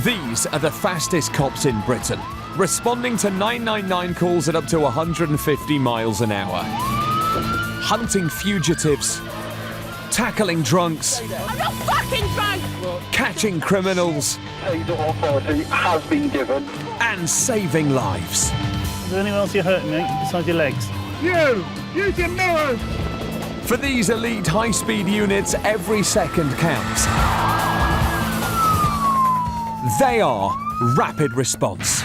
These are the fastest cops in Britain, responding to 999 calls at up to 150 miles an hour. Hunting fugitives, tackling drunks, I'm not fucking drunk! catching criminals, Aid authority has been given. and saving lives. Is there anyone else you're hurting, mate, besides your legs? You! Use your mirrors! For these elite high-speed units, every second counts. They are Rapid Response.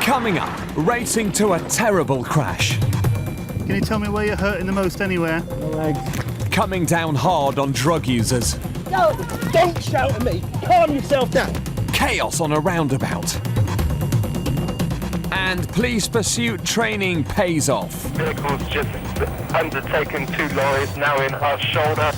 Coming up, racing to a terrible crash. Can you tell me where you're hurting the most anywhere? My legs. Coming down hard on drug users. No! Don't shout at me! Calm yourself down! Chaos on a roundabout. And police pursuit training pays off. Vehicle's just undertaken 2 lorries, now in her shoulder.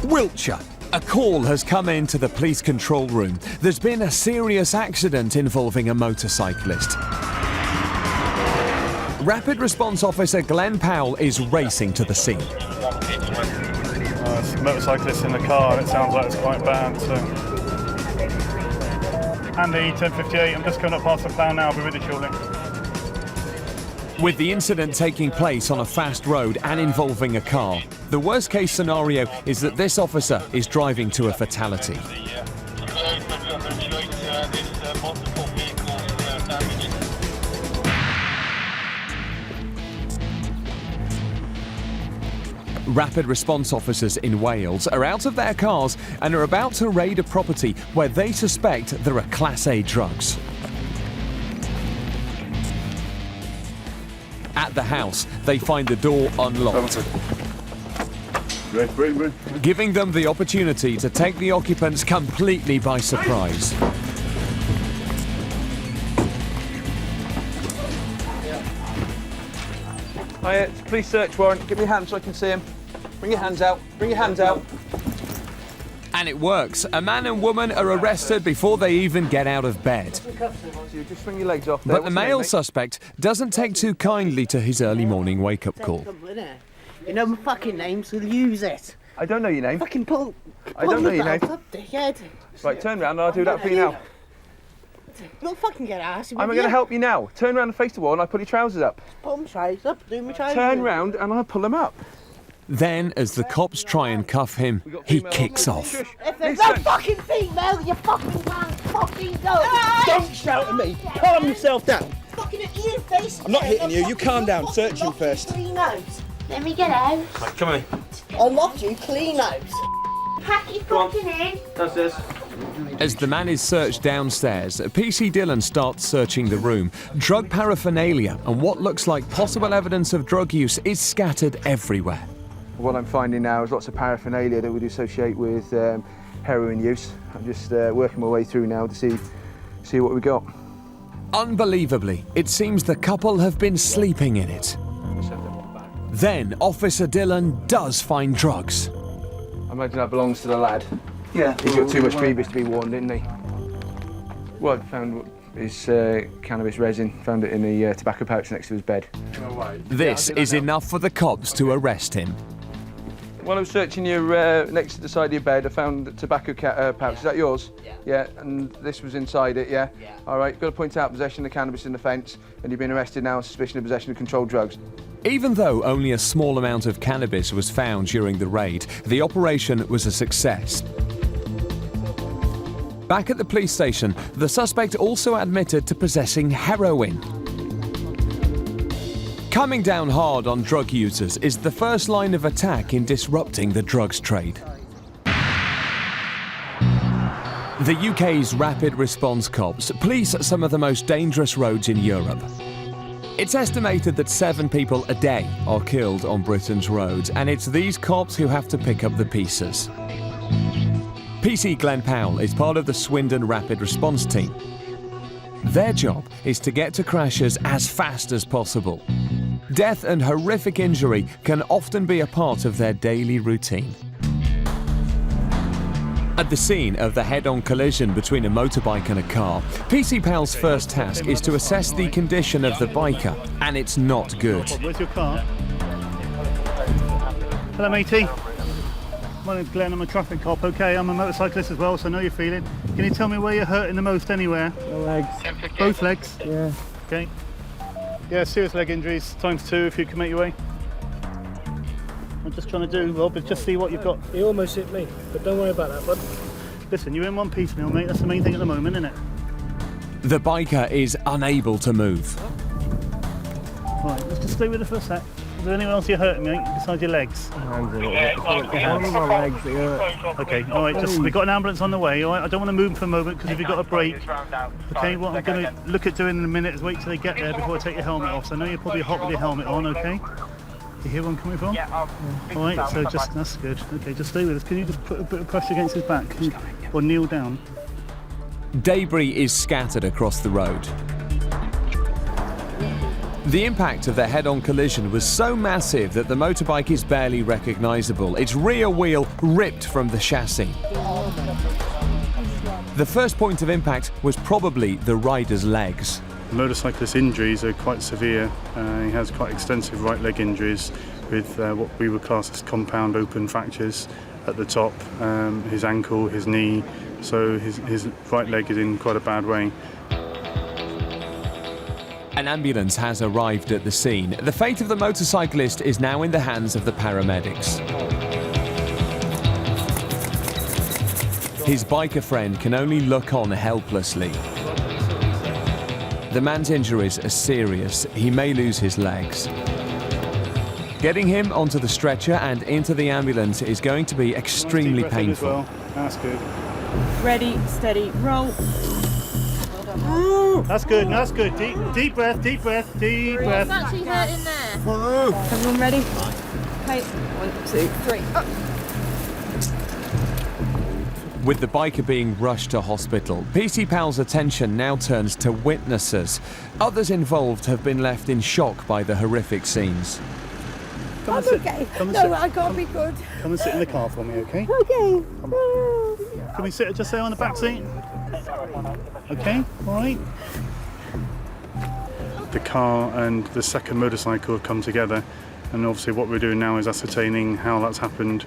Wiltshire. A call has come into the police control room. There's been a serious accident involving a motorcyclist. Rapid Response Officer Glenn Powell is racing to the scene. It's a motorcyclist in the car, and it sounds like it's quite bad, so... Andy, 1058, I'm just coming up past the plan now, I'll be with you shortly. With the incident taking place on a fast road and involving a car, the worst-case scenario is that this officer is driving to a fatality. Rapid response officers in Wales are out of their cars and are about to raid a property where they suspect there are Class A drugs. At the house, they find the door unlocked, giving them the opportunity to take the occupants completely by surprise. Hiya, it's a police search warrant. Give me your hand so I can see him. Bring your hands out. Bring your hands out. And it works. A man and woman are arrested before they even get out of bed. Just bring your legs off there. But the male suspect doesn't take too kindly to his early morning wake-up call. You know my fucking name, so use it. I don't know your name. Fucking pull I don't know your name. Up, dickhead. Right, turn round and I'll do that for you now. Don't fucking get arsey. I'm going to help you now. Turn round and face the wall and I'll pull your trousers up. Pull my trousers up, do my trousers. Turn round and I'll pull them up. Then, as the cops try and cuff him, he kicks off. If there's no fucking female, you fucking can't fucking go. Don't shout at me! Calm yourself down! Fucking at your face. I'm not hitting you, you calm down, search him first. Clean out. Let me get out. Right, come on. I locked you, clean out. Pack your fucking in. That's this. As the man is searched downstairs, PC Dillon starts searching the room. Drug paraphernalia and what looks like possible evidence of drug use is scattered everywhere. What I'm finding now is lots of paraphernalia that would associate with heroin use. I'm just working my way through now to see what we got. Unbelievably, it seems the couple have been sleeping in it. Then Officer Dillon does find drugs. I imagine that belongs to the lad. Yeah. He got too much previous to be warned, didn't he? What I found is cannabis resin. Found it in the tobacco pouch next to his bed. This is enough for the cops to arrest him. While I was searching your next to the side of your bed, I found a tobacco pouch. Is that yours? Yeah. Yeah, and this was inside it, yeah? Yeah. All right, got to point out possession of cannabis in the offence, and you've been arrested now on suspicion of possession of controlled drugs. Even though only a small amount of cannabis was found during the raid, the operation was a success. Back at the police station, the suspect also admitted to possessing heroin. Coming down hard on drug users is the first line of attack in disrupting the drugs trade. The UK's rapid response cops police some of the most dangerous roads in Europe. It's estimated that 7 people a day are killed on Britain's roads, and it's these cops who have to pick up the pieces. PC Glenn Powell is part of the Swindon Rapid Response Team. Their job is to get to crashes as fast as possible. Death and horrific injury can often be a part of their daily routine. At the scene of the head-on collision between a motorbike and a car, PC Pal's first task is to assess the condition of the biker, and it's not good. Where's your car? Hello, matey. My name's Glenn, I'm a traffic cop. Okay, I'm a motorcyclist as well, so I know you're feeling. Can you tell me where you're hurting the most anywhere? The legs. Both legs? Yeah. Okay. Yeah, serious leg injuries, ×2 if you can make your way. I'm just trying to do, Rob, is just see what you've got. He almost hit me, but don't worry about that, bud. Listen, you're in one piecemeal, mate. That's the main thing at the moment, isn't it? The biker is unable to move. Right, let's just stay with it for a sec. Is there anyone else you're hurting, mate, besides your legs? Hands a little bit. Only my legs, they hurt. Okay, all right, we've got an ambulance on the way, all right? I don't want to move for a moment because if you've got a break. Okay, what I'm going to look at doing in a minute is wait till they get there before I take your helmet off. So I know you're probably hot with your helmet on, okay? You hear where I'm coming from? Yeah. All right, so just, that's good. Okay, just stay with us. Can you just put a bit of pressure against his back? Or kneel down? Debris is scattered across the road. The impact of the head-on collision was so massive that the motorbike is barely recognisable, its rear wheel ripped from the chassis. The first point of impact was probably the rider's legs. The motorcyclist's injuries are quite severe. He has quite extensive right leg injuries with what we would class as compound open fractures at the top, his ankle, his knee, so his right leg is in quite a bad way. An ambulance has arrived at the scene. The fate of the motorcyclist is now in the hands of the paramedics. His biker friend can only look on helplessly. The man's injuries are serious. He may lose his legs. Getting him onto the stretcher and into the ambulance is going to be extremely painful. Well. That's good. Ready, steady, roll. That's good, that's good. Deep breath, deep breath, deep breath. It's actually hurting there. Everyone ready? Okay, 1, 2, 3. Up. With the biker being rushed to hospital, PC Pal's attention now turns to witnesses. Others involved have been left in shock by the horrific scenes. I'm okay. No, I can't be good. Come and sit in the car for me, okay? Okay. Can we sit just there on the back seat? Okay, all right. The car and the second motorcycle have come together, and obviously what we're doing now is ascertaining how that's happened,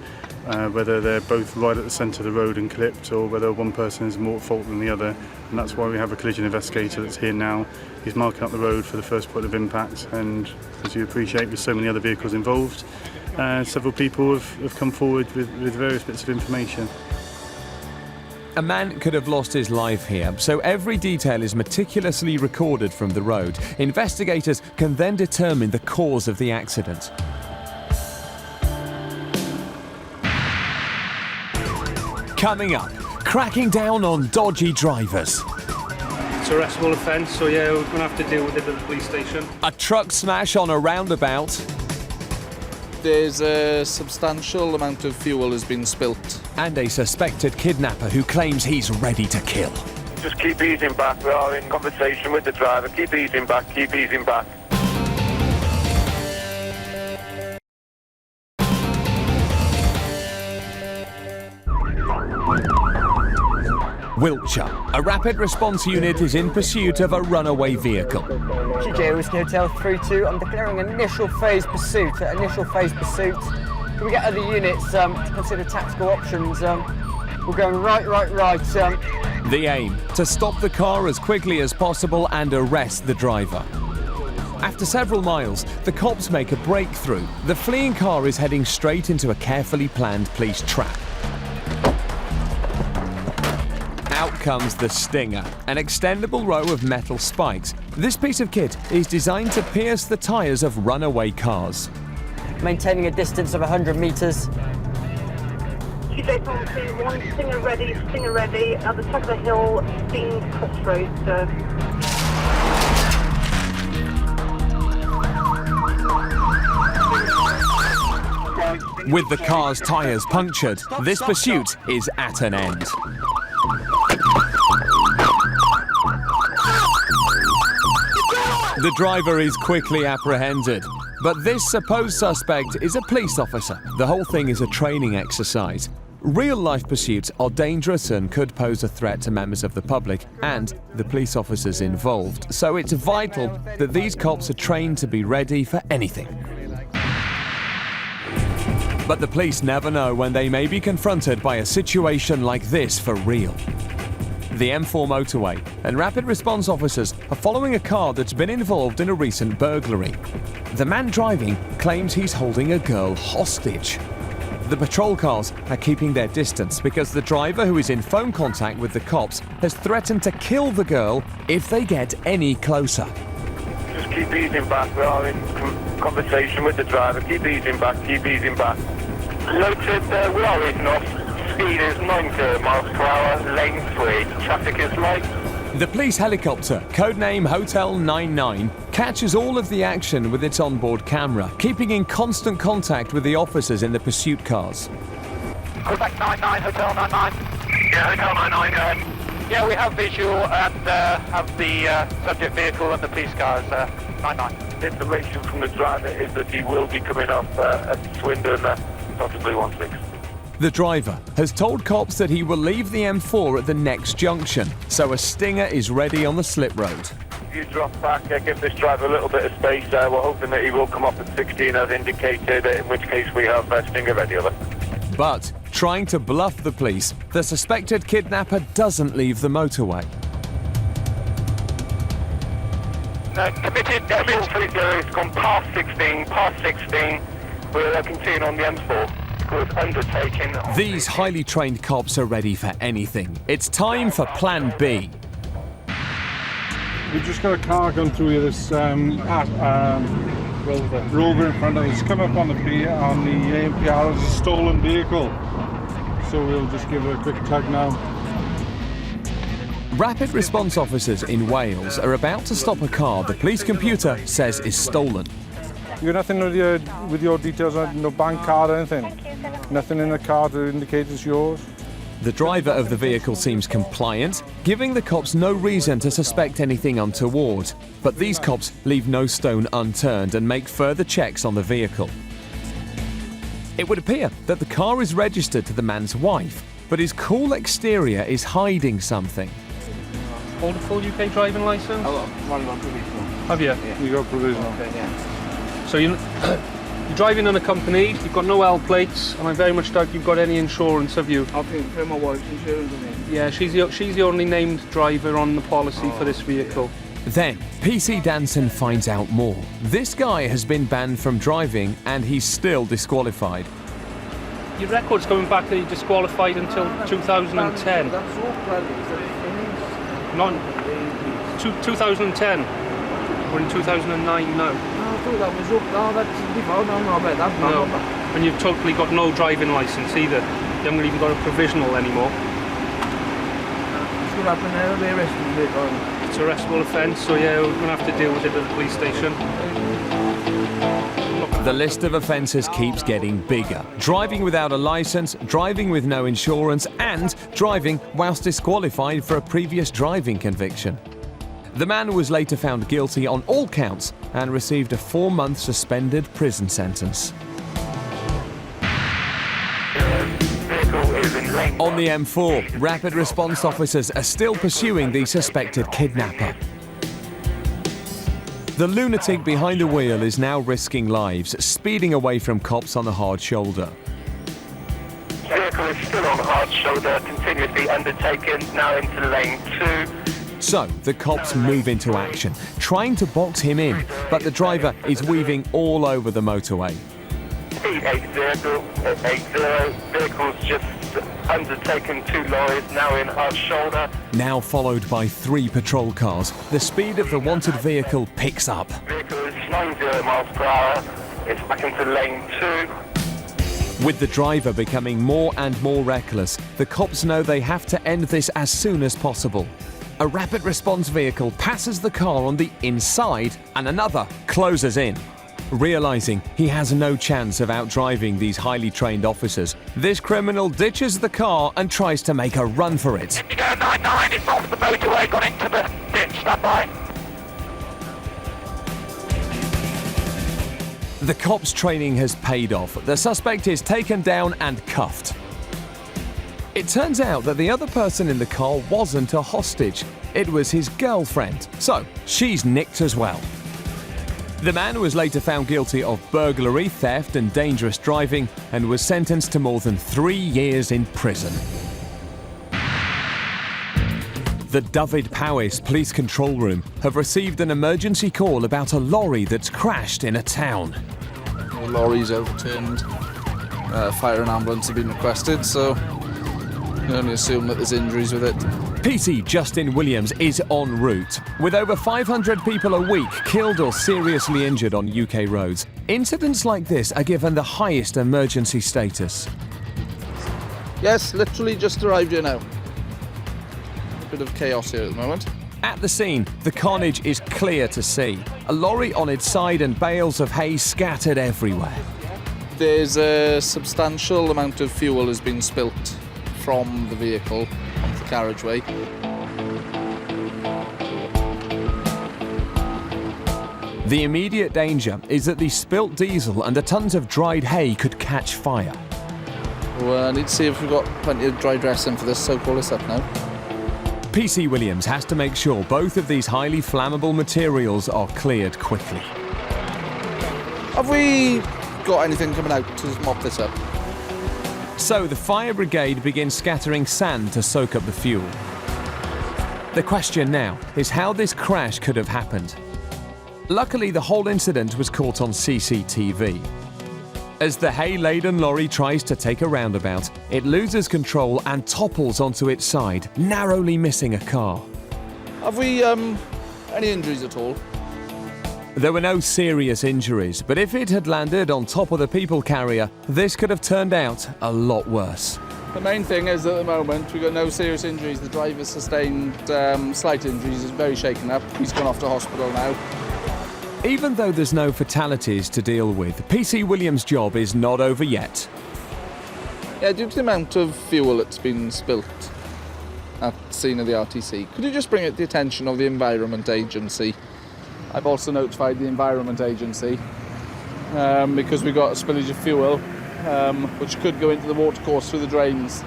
whether they're both right at the centre of the road and clipped, or whether one person is more at fault than the other, and that's why we have a collision investigator that's here now. He's marking up the road for the first point of impact, and as you appreciate, with so many other vehicles involved, several people have come forward with various bits of information. A man could have lost his life here, so every detail is meticulously recorded from the road. Investigators can then determine the cause of the accident. Coming up, cracking down on dodgy drivers. It's a arrestable offence, so yeah, we're going to have to deal with it at the police station. A truck smash on a roundabout. There's a substantial amount of fuel has been spilt. And a suspected kidnapper who claims he's ready to kill. Just keep easing back. We are in conversation with the driver. Keep easing back, keep easing back. Wiltshire. A rapid response unit is in pursuit of a runaway vehicle. GJ Whiskey Hotel 32. I'm declaring initial phase pursuit. Initial phase pursuit. Can we get other units to consider tactical options? We're going right. The aim, to stop the car as quickly as possible and arrest the driver. After several miles, the cops make a breakthrough. The fleeing car is heading straight into a carefully planned police trap. Out comes the Stinger, an extendable row of metal spikes. This piece of kit is designed to pierce the tyres of runaway cars. Maintaining a distance of 100 metres. One Stinger ready, at the top of the hill, Dean Crossroads, sir. With the car's tyres punctured, this pursuit is at an end. The driver is quickly apprehended. But this supposed suspect is a police officer. The whole thing is a training exercise. Real-life pursuits are dangerous and could pose a threat to members of the public and the police officers involved. So it's vital that these cops are trained to be ready for anything. But the police never know when they may be confronted by a situation like this for real. The M4 motorway and rapid response officers are following a car that's been involved in a recent burglary. The man driving claims he's holding a girl hostage. The patrol cars are keeping their distance because the driver, who is in phone contact with the cops, has threatened to kill the girl if they get any closer. Just keep easing back. We are in conversation with the driver. Keep easing back, keep easing back. Noted, we are easing off. Speed is 90 miles per hour, lane 3. Traffic is light. The police helicopter, codename Hotel 99, catches all of the action with its onboard camera, keeping in constant contact with the officers in the pursuit cars. Quebec 99, Hotel 99. Yeah, Hotel 99, go ahead. Yeah, we have visual and have the subject vehicle and the police cars, 99. Information from the driver is that he will be coming up at Swindon, possibly 16. The driver has told cops that he will leave the M4 at the next junction, so a stinger is ready on the slip road. If you drop back, give this driver a little bit of space. We're hoping that he will come up at 16 as indicated, in which case we have stinger ready. Over. But, trying to bluff the police, the suspected kidnapper doesn't leave the motorway. Committed, it's gone past 16. We're continuing on the M4. These highly trained cops are ready for anything. It's time for Plan B. We've just got a car going through here, this Rover in front of us. It's come up on the ANPR as a stolen vehicle. So we'll just give it a quick tag now. Rapid response officers in Wales are about to stop a car the police computer says is stolen. You got nothing with your details on, no bank card or anything? Nothing in the car to indicate it's yours? The driver of the vehicle seems compliant, giving the cops no reason to suspect anything untoward. But these cops leave no stone unturned and make further checks on the vehicle. It would appear that the car is registered to the man's wife, but his cool exterior is hiding something. Hold a full UK driving licence? I'm running on provisional. Have you? Yeah. You got provisional. Okay, yeah. So you're driving unaccompanied, you've got no L plates, and I very much doubt you've got any insurance, have you? I think for my wife's insurance, I think. Yeah, she's the only named driver on the policy for this vehicle. Then, PC Danson finds out more. This guy has been banned from driving, and he's still disqualified. Your record's going back that you're disqualified until 2010. That's all Not 2010. We're in 2009 now. I thought that was up. No, that's before. No, about that. No, and you've totally got no driving licence either. You haven't even got a provisional anymore. What's going to happen there? They arrested me. It's an arrestable offence, so yeah, we're going to have to deal with it at the police station. The list of offences keeps getting bigger. Driving without a licence, driving with no insurance, and driving whilst disqualified for a previous driving conviction. The man was later found guilty on all counts and received a 4-month suspended prison sentence. On the M4, rapid response officers are still pursuing the suspected kidnapper. The lunatic behind the wheel is now risking lives, speeding away from cops on the hard shoulder. Vehicle is still on the hard shoulder, continuously undertaken, now into lane 2. So, the cops move into action, trying to box him in, but the driver is weaving all over the motorway. Speed 80, vehicles just undertaken 2 lorries, now in hard shoulder. Now followed by 3 patrol cars, the speed of the wanted vehicle picks up. Vehicle is 90 miles per hour, it's back into lane 2. With the driver becoming more and more reckless, the cops know they have to end this as soon as possible. A rapid response vehicle passes the car on the inside and another closes in. Realizing he has no chance of outdriving these highly trained officers, this criminal ditches the car and tries to make a run for it. Indigo 99 is off the motorway, got into the ditch, stand by. The cops' training has paid off. The suspect is taken down and cuffed. It turns out that the other person in the car wasn't a hostage. It was his girlfriend. So, she's nicked as well. The man was later found guilty of burglary, theft and dangerous driving and was sentenced to more than 3 years in prison. The Dyfed-Powys Police Control Room have received an emergency call about a lorry that's crashed in a town. The lorry's overturned. Fire and ambulance have been requested, so you can only assume that there's injuries with it. PC Justin Williams is en route. With over 500 people a week killed or seriously injured on UK roads, incidents like this are given the highest emergency status. Yes, literally just arrived here now. A bit of chaos here at the moment. At the scene, the carnage is clear to see. A lorry on its side and bales of hay scattered everywhere. There's a substantial amount of fuel has been spilt from the vehicle onto the carriageway. The immediate danger is that the spilt diesel and the tons of dried hay could catch fire. Well, I need to see if we've got plenty of dry dressing for this, so call this up now. PC Williams has to make sure both of these highly flammable materials are cleared quickly. Have we got anything coming out to mop this up? So the fire brigade begins scattering sand to soak up the fuel. The question now is how this crash could have happened. Luckily, the whole incident was caught on CCTV. As the hay-laden lorry tries to take a roundabout, it loses control and topples onto its side, narrowly missing a car. Have we any injuries at all? There were no serious injuries, but if it had landed on top of the people carrier, this could have turned out a lot worse. The main thing is at the moment we've got no serious injuries. The driver sustained slight injuries, he's very shaken up. He's gone off to hospital now. Even though there's no fatalities to deal with, PC Williams' job is not over yet. Yeah, due to the amount of fuel that's been spilt at the scene of the RTC, could you just bring it to the attention of the Environment Agency? I've also notified the Environment Agency because we got a spillage of fuel which could go into the watercourse through the drains.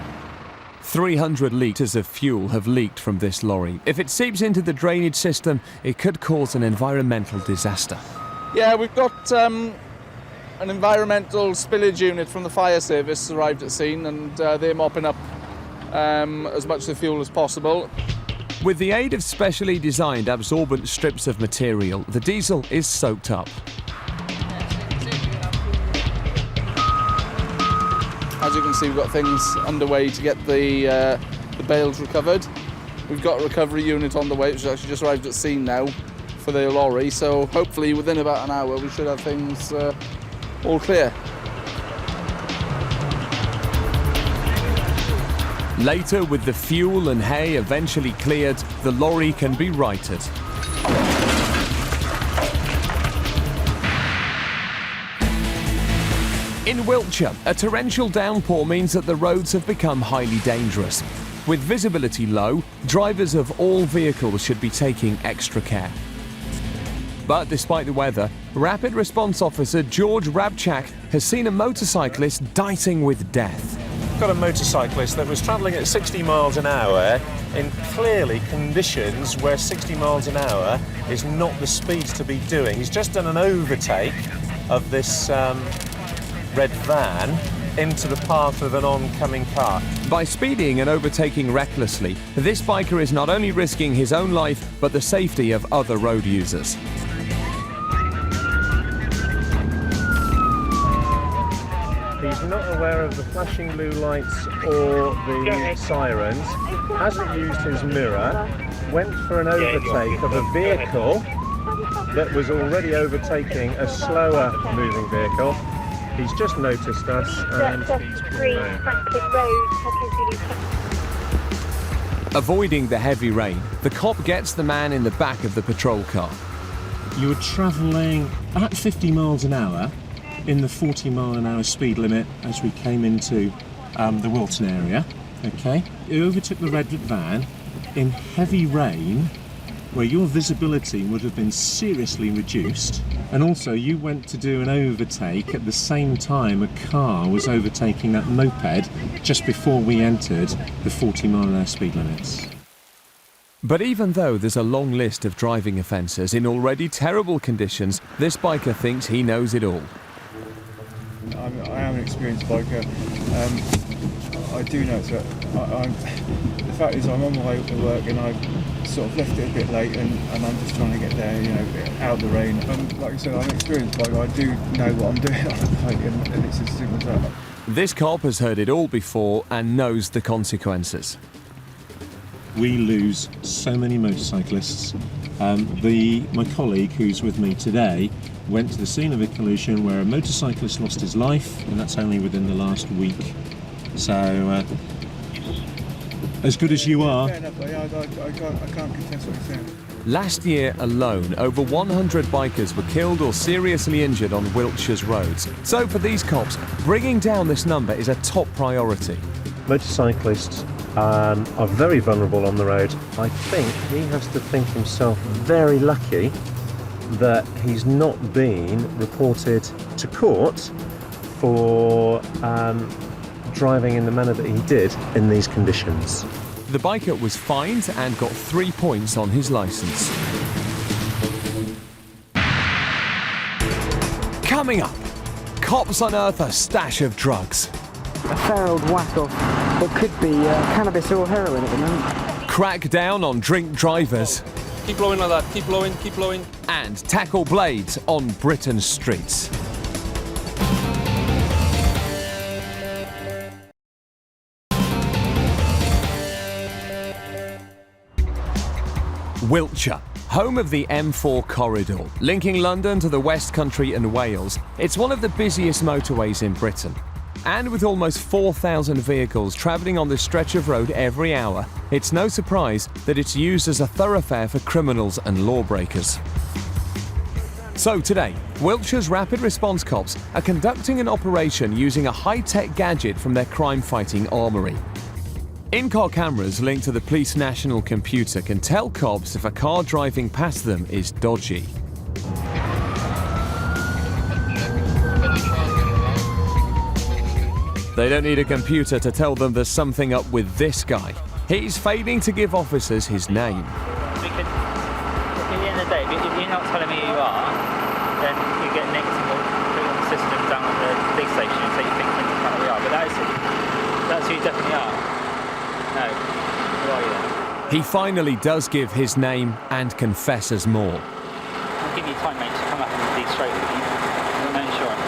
300 litres of fuel have leaked from this lorry. If it seeps into the drainage system, it could cause an environmental disaster. Yeah, we've got an environmental spillage unit from the fire service arrived at scene, and they're mopping up as much of the fuel as possible. With the aid of specially designed absorbent strips of material, the diesel is soaked up. As you can see, we've got things underway to get the bales recovered. We've got a recovery unit on the way, which has actually just arrived at scene now for the lorry, so hopefully within about an hour we should have things all clear. Later, with the fuel and hay eventually cleared, the lorry can be righted. In Wiltshire, a torrential downpour means that the roads have become highly dangerous. With visibility low, drivers of all vehicles should be taking extra care. But despite the weather, Rapid Response Officer George Rabchak has seen a motorcyclist dicing with death. Got a motorcyclist that was travelling at 60 miles an hour in clearly conditions where 60 miles an hour is not the speed to be doing. He's just done an overtake of this red van into the path of an oncoming car. By speeding and overtaking recklessly, this biker is not only risking his own life, but the safety of other road users. He's not aware of the flashing blue lights or the sirens, hasn't used his mirror, went for an overtake of a vehicle that was already overtaking a slower moving vehicle. He's just noticed us and he's pulled out. Avoiding the heavy rain, the cop gets the man in the back of the patrol car. You were travelling at 50 miles an hour in the 40 mile an hour speed limit as we came into the Wilton area. Okay, you overtook the red van in heavy rain where your visibility would have been seriously reduced, and also you went to do an overtake at the same time a car was overtaking that moped just before we entered the 40-mile-an-hour speed limits. But even though there's a long list of driving offences in already terrible conditions, this biker thinks he knows it all. I am an experienced biker. I do know that the fact is I'm on my way to work and I sort of left it a bit late and I'm just trying to get there, you know, out of the rain. Like I said, I'm an experienced biker. I do know what I'm doing on the bike, and it's as simple as that. This cop has heard it all before and knows the consequences. We lose so many motorcyclists. My colleague who's with me today went to the scene of a collision where a motorcyclist lost his life, and that's only within the last week. So, as good as you are. Fair enough, I can't contest what you're saying. Last year alone, over 100 bikers were killed or seriously injured on Wiltshire's roads. So for these cops, bringing down this number is a top priority. Motorcyclists are very vulnerable on the road. I think he has to think himself very lucky that he's not been reported to court for driving in the manner that he did in these conditions. The biker was fined and got 3 points on his licence. Coming up, cops unearth a stash of drugs. A fair old whack of what could be cannabis or heroin at the moment. Crack down on drink drivers. Keep blowing like that, keep blowing, keep blowing. And tackle blades on Britain's streets. Wiltshire, home of the M4 corridor, linking London to the West Country and Wales. It's one of the busiest motorways in Britain. And with almost 4,000 vehicles travelling on this stretch of road every hour, it's no surprise that it's used as a thoroughfare for criminals and lawbreakers. So today, Wiltshire's rapid response cops are conducting an operation using a high-tech gadget from their crime-fighting armoury. In-car cameras linked to the police national computer can tell cops if a car driving past them is dodgy. They don't need a computer to tell them there's something up with this guy. He's failing to give officers his name. Because at the end of the day, if you're not telling me who you are, then you get negative system down at the police station and say you think who we are. But that's who you definitely are. No. Who are you then? He finally does give his name and confesses more. I'll give you time, mate, to come up and be straight with you. You've got no insurance.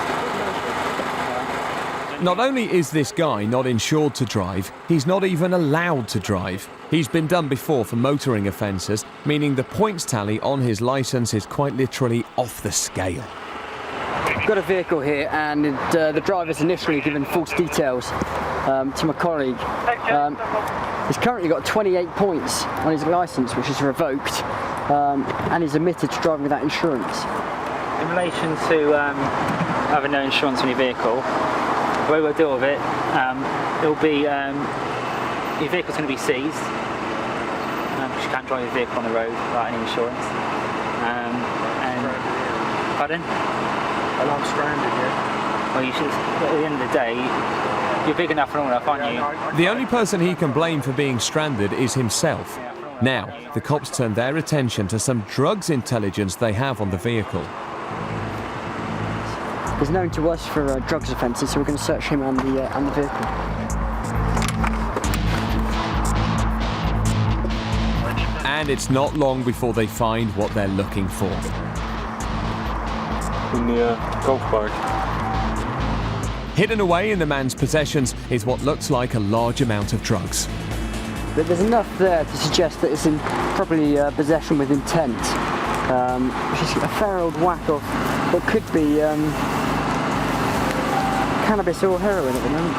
Not only is this guy not insured to drive, he's not even allowed to drive. He's been done before for motoring offences, meaning the points tally on his licence is quite literally off the scale. I've got a vehicle here and the driver's initially given false details to my colleague. He's currently got 28 points on his licence, which is revoked, and he's admitted to driving without insurance. In relation to having no insurance on your vehicle, the way we'll deal with it, it'll be your vehicle's going to be seized, because you can't drive your vehicle on the road without any insurance. Pardon? Well, I'm stranded here. Well, you should, at the end of the day, you're big enough and all enough, aren't you? The only person he can blame for being stranded is himself. Now, the cops turn their attention to some drugs intelligence they have on the vehicle. He's known to us for drugs offences, so we're going to search him and the vehicle. And it's not long before they find what they're looking for. In the golf bag. Hidden away in the man's possessions is what looks like a large amount of drugs. But there's enough there to suggest that it's in probably possession with intent, which is a fair old whack of what could be cannabis or heroin at the moment.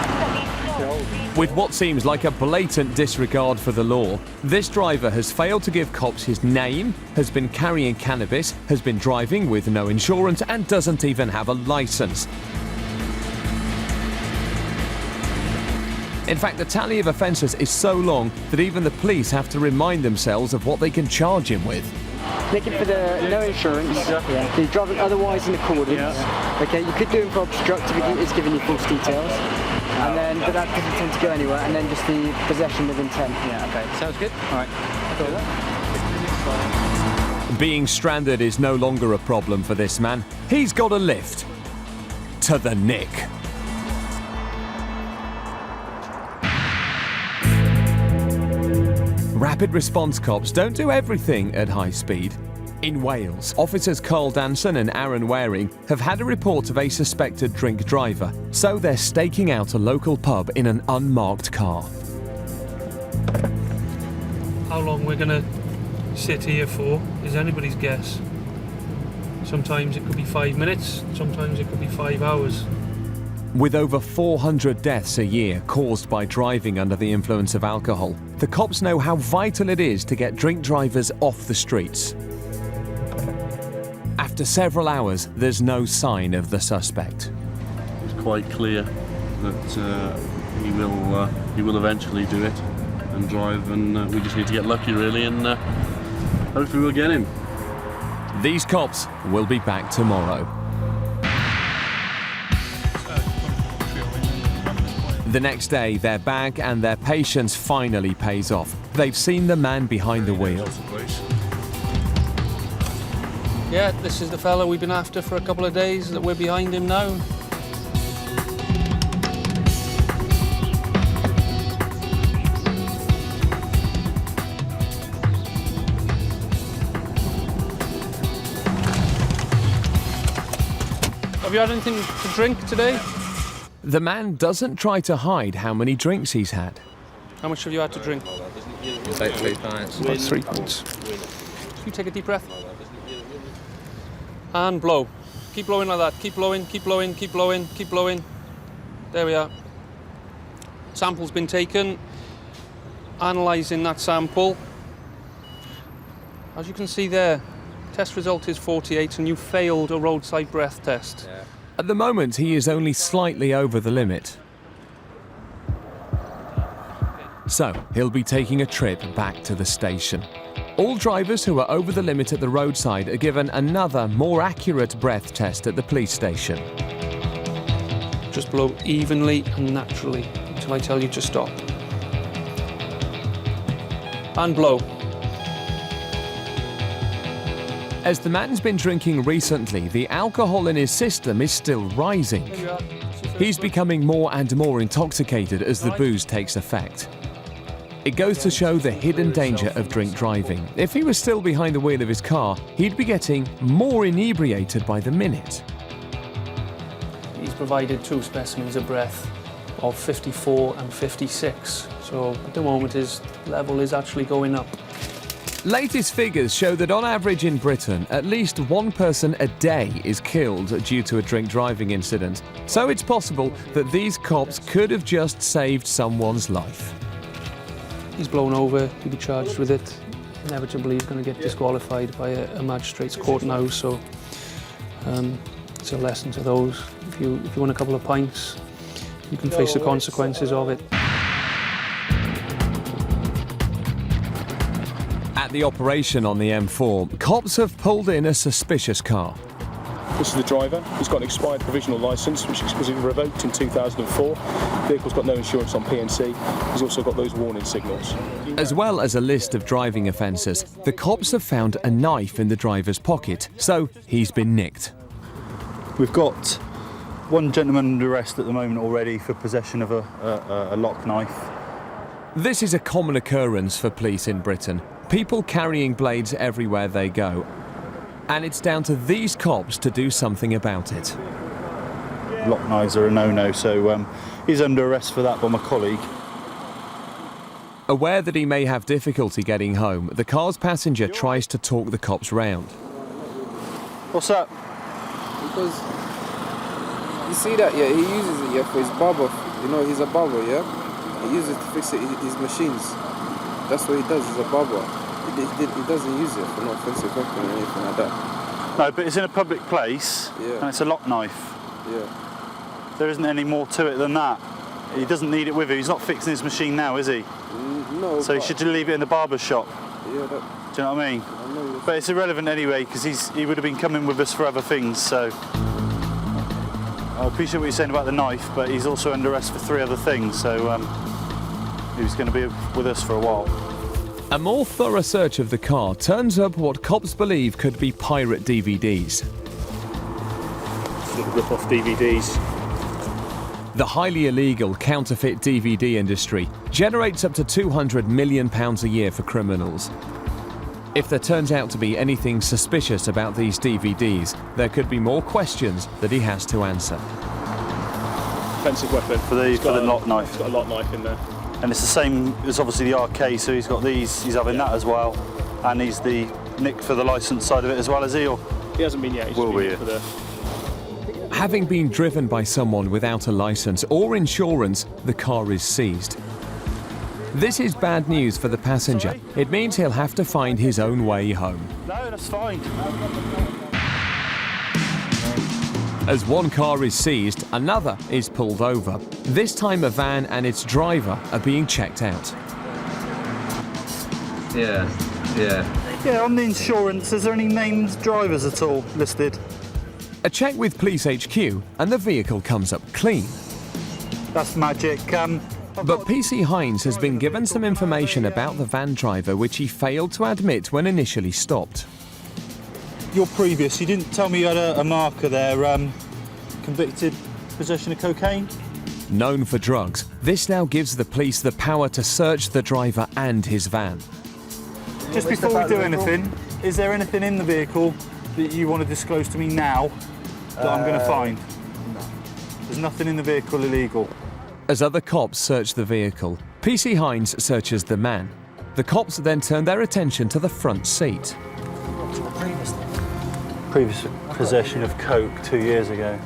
With what seems like a blatant disregard for the law, this driver has failed to give cops his name, has been carrying cannabis, has been driving with no insurance and doesn't even have a licence. In fact, the tally of offences is so long that even the police have to remind themselves of what they can charge him with. Nicking for the no insurance. Yeah. He's driving otherwise in accordance. Yeah. Okay, you could do him for obstructive if he's giving you false details. And then, but that doesn't tend to go anywhere. And then just the possession with intent. Yeah, okay. Sounds good. All right. I'll do that. Being stranded is no longer a problem for this man. He's got a lift to the nick. Rapid response cops don't do everything at high speed. In Wales, officers Carl Danson and Aaron Waring have had a report of a suspected drink driver, so they're staking out a local pub in an unmarked car. How long we're going to sit here for is anybody's guess. Sometimes it could be 5 minutes, sometimes it could be 5 hours. With over 400 deaths a year caused by driving under the influence of alcohol, the cops know how vital it is to get drink drivers off the streets. After several hours, there's no sign of the suspect. It's quite clear that he will eventually do it and drive, and we just need to get lucky, really, and hopefully we'll get him. These cops will be back tomorrow. The next day, their bag and their patience finally pays off. They've seen the man behind the wheel. Yeah, this is the fella we've been after for a couple of days, that we're behind him now. Have you had anything to drink today? The man doesn't try to hide how many drinks he's had. How much have you had to drink? About 3 pints. About 3 pints. You take a deep breath. And blow. Keep blowing like that. Keep blowing, keep blowing, keep blowing, keep blowing. There we are. Sample's been taken. Analysing that sample. As you can see there, test result is 48 and you failed a roadside breath test. Yeah. At the moment, he is only slightly over the limit. So, he'll be taking a trip back to the station. All drivers who are over the limit at the roadside are given another, more accurate breath test at the police station. Just blow evenly and naturally until I tell you to stop. And blow. As the man's been drinking recently, the alcohol in his system is still rising. He's becoming more and more intoxicated as the booze takes effect. It goes to show the hidden danger of drink driving. If he was still behind the wheel of his car, he'd be getting more inebriated by the minute. He's provided 2 specimens of breath of 54 and 56. So at the moment his level is actually going up. Latest figures show that on average in Britain, at least 1 person a day is killed due to a drink driving incident. So it's possible that these cops could have just saved someone's life. He's blown over, he'll be charged with it. Inevitably he's going to get disqualified by a magistrate's court now, so it's a lesson to those. If you want a couple of pints, you can face the consequences of it. At the operation on the M4, cops have pulled in a suspicious car. This is the driver. He's got an expired provisional licence, which was revoked in 2004. The vehicle's got no insurance on PNC. He's also got those warning signals. As well as a list of driving offences, the cops have found a knife in the driver's pocket, so he's been nicked. We've got 1 gentleman under arrest at the moment already for possession of a lock knife. This is a common occurrence for police in Britain. People carrying blades everywhere they go. And it's down to these cops to do something about it. Lock knives are a no-no, so he's under arrest for that by my colleague. Aware that he may have difficulty getting home, the car's passenger tries to talk the cops round. What's up? Because you see that, yeah, he uses it, yeah, for his barber. You know, he's a barber, yeah? He uses it to fix his machines. That's what he does, he's a barber. He doesn't use it for no offensive weapon or anything like that. No, but it's in a public place, yeah, and it's a lock knife. Yeah. There isn't any more to it than that. He doesn't need it with him. He's not fixing his machine now, is he? No. So he should leave it in the barber's shop. Yeah, do you know what I mean? But it's irrelevant anyway, because he would have been coming with us for other things, so... I appreciate what you're saying about the knife, but he's also under arrest for 3 other things, so he's going to be with us for a while. A more thorough search of the car turns up what cops believe could be pirate DVDs. Sort of rip-off DVDs. The highly illegal counterfeit DVD industry generates up to £200 million a year for criminals. If there turns out to be anything suspicious about these DVDs, there could be more questions that he has to answer. Offensive weapon. For the lock knife. He's got a lock knife in there. And it's the same as obviously the RK, so he's got these, he's having that as well. And he's the nick for the licence side of it as well, is he? Or? He hasn't been yet, he's will be for the... Having been driven by someone without a licence or insurance, the car is seized. This is bad news for the passenger. It means he'll have to find his own way home. No, that's fine. As one car is seized, another is pulled over. This time a van and its driver are being checked out. Yeah. Yeah, on the insurance, is there any named drivers at all listed? A check with Police HQ and the vehicle comes up clean. That's magic. But PC Hines has been given some information about the van driver which he failed to admit when initially stopped. Your previous, you didn't tell me you had a marker there, convicted possession of cocaine? Known for drugs, this now gives the police the power to search the driver and his van. Just before we do anything, is there anything in the vehicle that you want to disclose to me now that I'm going to find? No. There's nothing in the vehicle illegal. As other cops search the vehicle, PC Hines searches the man. The cops then turn their attention to the front seat. Previous possession of coke 2 years ago.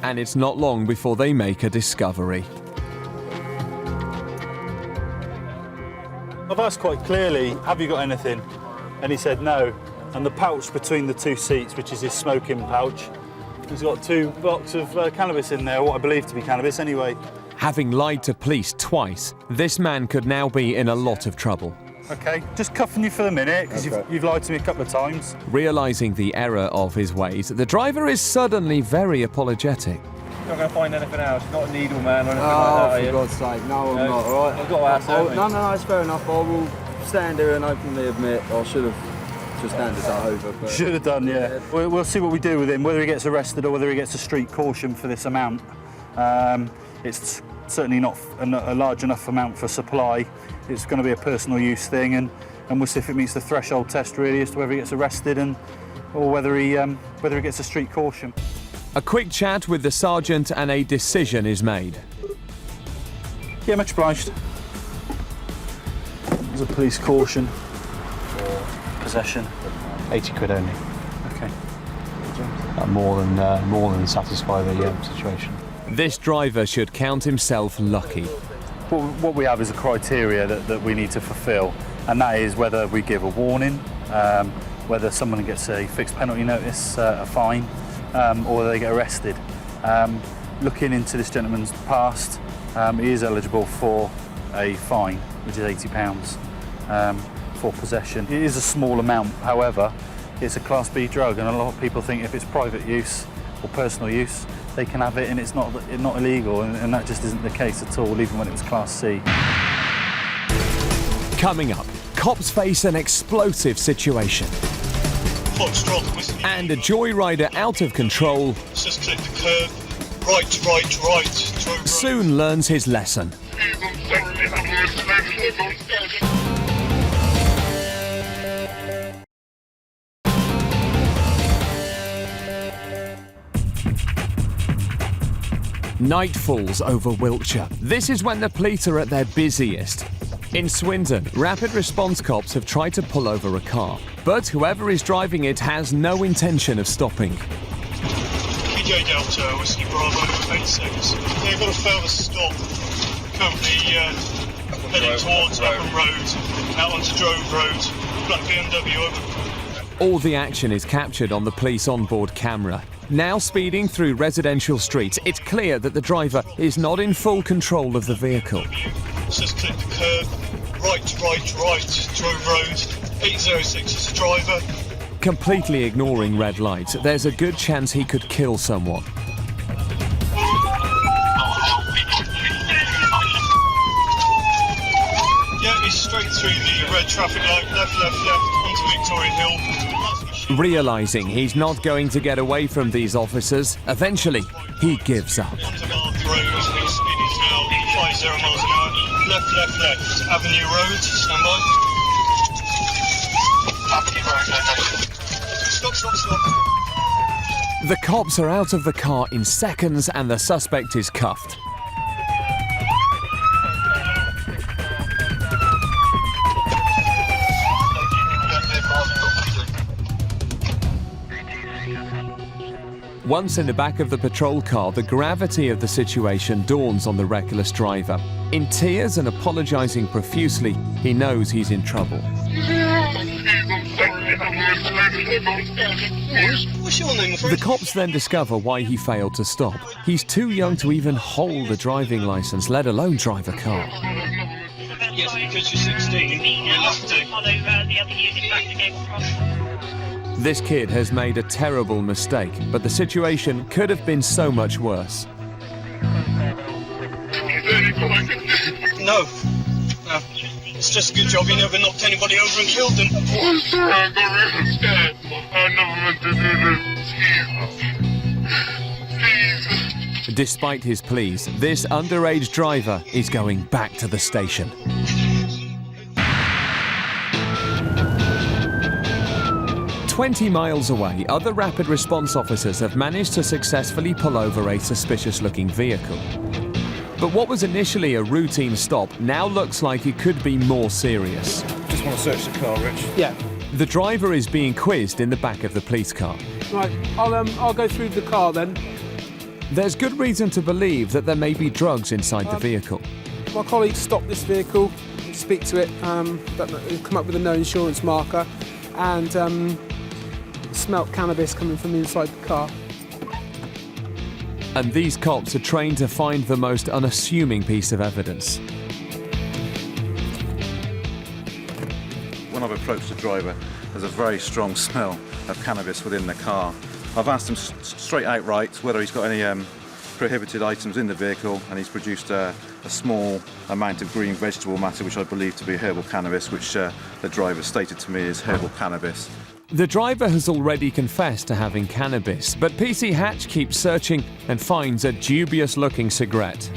And it's not long before they make a discovery. I've asked quite clearly, have you got anything? And he said no. And the pouch between the 2 seats, which is his smoking pouch, he's got 2 blocks of cannabis in there, what I believe to be cannabis anyway. Having lied to police twice, this man could now be in a lot of trouble. OK, just cuffing you for the minute, because you've lied to me a couple of times. Realising the error of his ways, the driver is suddenly very apologetic. You're not going to find anything else? Not a needle man or anything like that, Oh, for God's sake, no, I'm not, all right? I've got to ask, No, it's fair enough. I will stand here and openly admit I should have just handed that over. But should have done, yeah. We'll see what we do with him, whether he gets arrested or whether he gets a street caution for this amount. It's certainly not a large enough amount for supply. It's going to be a personal use thing, and we'll see if it meets the threshold test really as to whether he gets arrested or whether he gets a street caution. A quick chat with the sergeant and a decision is made. Yeah, much obliged. There's a police caution for possession. 80 quid only. Okay. More than satisfy the situation. This driver should count himself lucky. What we have is a criteria that we need to fulfil, and that is whether we give a warning, whether someone gets a fixed penalty notice, a fine, or whether they get arrested. Looking into this gentleman's past, he is eligible for a fine, which is £80 for possession. It is a small amount, however, it's a Class B drug, and a lot of people think if it's private use or personal use, they can have it and it's not illegal, and that just isn't the case at all, even when it was Class C. Coming up, cops face an explosive situation. And a joyrider out of control Just take the curve, right. soon learns his lesson. Night falls over Wiltshire. This is when the police are at their busiest. In Swindon, rapid response cops have tried to pull over a car, but whoever is driving it has no intention of stopping. PJ Delta, Whiskey Bravo, 86. They've got a further stop. Currently heading towards Lapham Road, out onto Drove Road, black BMW over. All the action is captured on the police onboard camera. Now speeding through residential streets, it's clear that the driver is not in full control of the vehicle. Just click the curb, right, drove road, 806 is the driver. Completely ignoring red lights, there's a good chance he could kill someone. Yeah, he's straight through the red traffic light, left, onto Victoria Hill. Realising he's not going to get away from these officers, eventually he gives up. Onto Mark Road, his speed is now 50 miles an hour. Left, Avenue Road, stand by. Avenue Road, Stop. The cops are out of the car in seconds and the suspect is cuffed. Once in the back of the patrol car, the gravity of the situation dawns on the reckless driver. In tears and apologising profusely, he knows he's in trouble. The cops then discover why he failed to stop. He's too young to even hold a driving licence, let alone drive a car. Yes, because you're 16, you're allowed to. This kid has made a terrible mistake, but the situation could have been so much worse. No. It's just a good job you never knocked anybody over and killed them. I'm sorry, I got really scared. I never meant to do this. Please. Despite his pleas, this underage driver is going back to the station. "20 miles away, other rapid response officers have managed to successfully pull over a suspicious-looking vehicle. But what was initially a routine stop now looks like it could be more serious. Just want to search the car, Rich. Yeah. The driver is being quizzed in the back of the police car. Right, I'll go through the car then. There's good reason to believe that there may be drugs inside the vehicle. My colleague stopped this vehicle, speak to it, come up with a no insurance marker, and smelt cannabis coming from inside the car. And these cops are trained to find the most unassuming piece of evidence. When I've approached the driver, there's a very strong smell of cannabis within the car. I've asked him straight outright whether he's got any prohibited items in the vehicle, and he's produced a small amount of green vegetable matter, which I believe to be herbal cannabis, which the driver stated to me is herbal cannabis. The driver has already confessed to having cannabis, but PC Hatch keeps searching and finds a dubious-looking cigarette.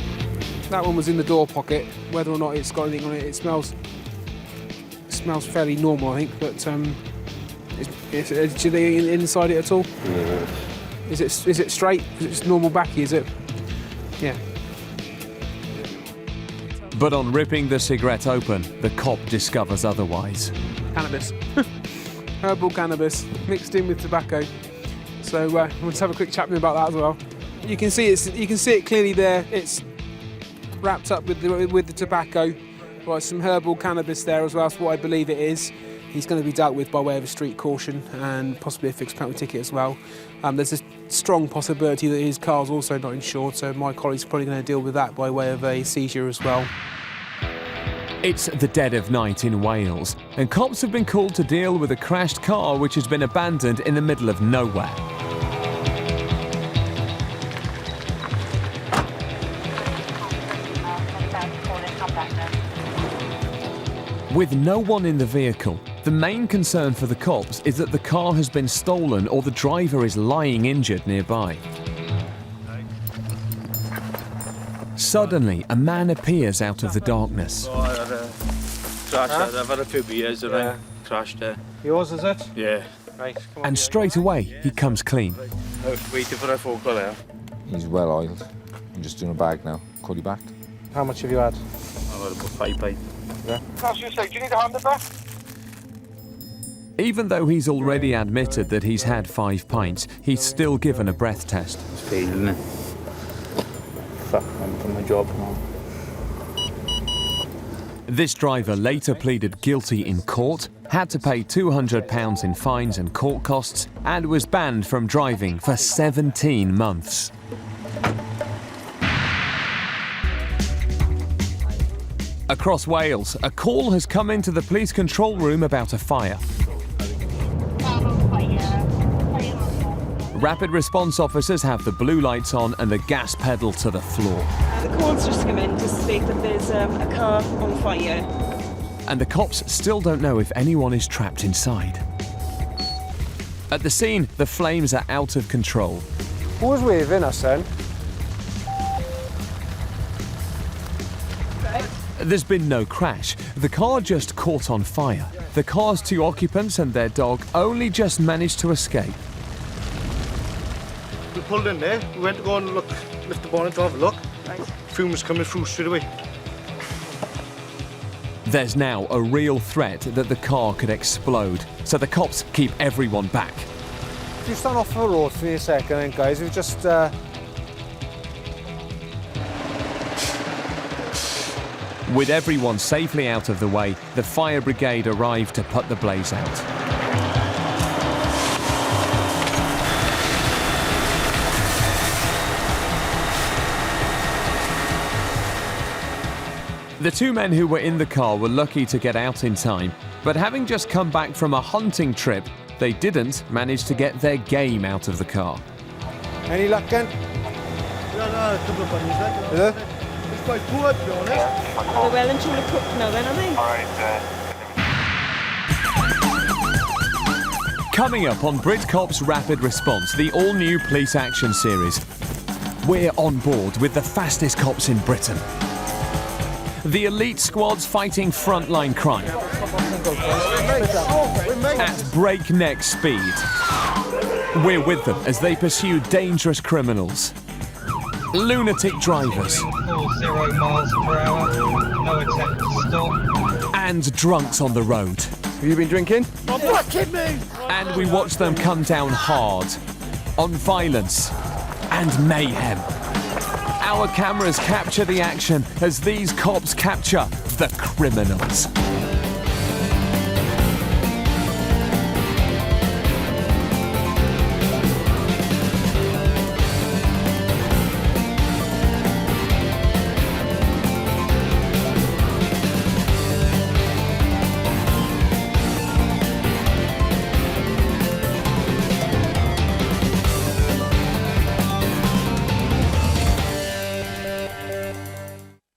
That one was in the door pocket. Whether or not it's got anything on it, it smells fairly normal, I think. But do they inside it at all? Yeah. Is it straight? Is it just normal backy? Is it? Yeah. But on ripping the cigarette open, the cop discovers otherwise. Cannabis. Herbal cannabis mixed in with tobacco. So let's have a quick chat with him about that as well. You can see it clearly there. It's wrapped up with the tobacco. Right, some herbal cannabis there as well. That's what I believe it is. He's going to be dealt with by way of a street caution and possibly a fixed penalty ticket as well. There's a strong possibility that his car's also not insured, so my colleague's probably going to deal with that by way of a seizure as well. It's the dead of night in Wales, and cops have been called to deal with a crashed car which has been abandoned in the middle of nowhere. With no one in the vehicle, the main concern for the cops is that the car has been stolen or the driver is lying injured nearby. Suddenly, a man appears out of the darkness. I've had a few beers and I crashed there. Yours, is it? Yeah. Right, come on. And straight away, he comes clean. I was waiting for a phone call there. He's well oiled. I'm just doing a bag now. Call you back. How much have you had? I've had about 5 pints. Yeah. That's you say, do you need a hand up there? Even though he's already admitted that he's had 5 pints, he's still given a breath test. It's pain, isn't it? Fuck, I'm from my job now. This driver later pleaded guilty in court, had to pay £200 in fines and court costs, and was banned from driving for 17 months. Across Wales, a call has come into the police control room about a fire. Rapid response officers have the blue lights on and the gas pedal to the floor. The call's just come in to state that there's a car on fire. And the cops still don't know if anyone is trapped inside. At the scene, the flames are out of control. Who's waving us then? There's been no crash. The car just caught on fire. The car's 2 occupants and their dog only just managed to escape. We pulled in there, we went to go and look, lift the bonnet to have a look. Fumes coming through straight away. There's now a real threat that the car could explode, so the cops keep everyone back. If you stand off the road for a second then guys, we've just... With everyone safely out of the way, the fire brigade arrived to put the blaze out. The 2 men who were in the car were lucky to get out in time, but having just come back from a hunting trip, they didn't manage to get their game out of the car. Any luck, Ken? Yeah, a couple of bunnies there. Is there? It's quite poor, to be honest. They're well and truly cooked now then, are they? Coming up on Brit Cops Rapid Response, the all-new police action series. We're on board with the fastest cops in Britain. The elite squads fighting frontline crime at breakneck speed. We're with them as they pursue dangerous criminals, lunatic drivers, 0 miles per hour, no attempt to stop, and drunks on the road. Have you been drinking? Oh, fucking me! And we watch them come down hard on violence and mayhem. Our cameras capture the action as these cops capture the criminals.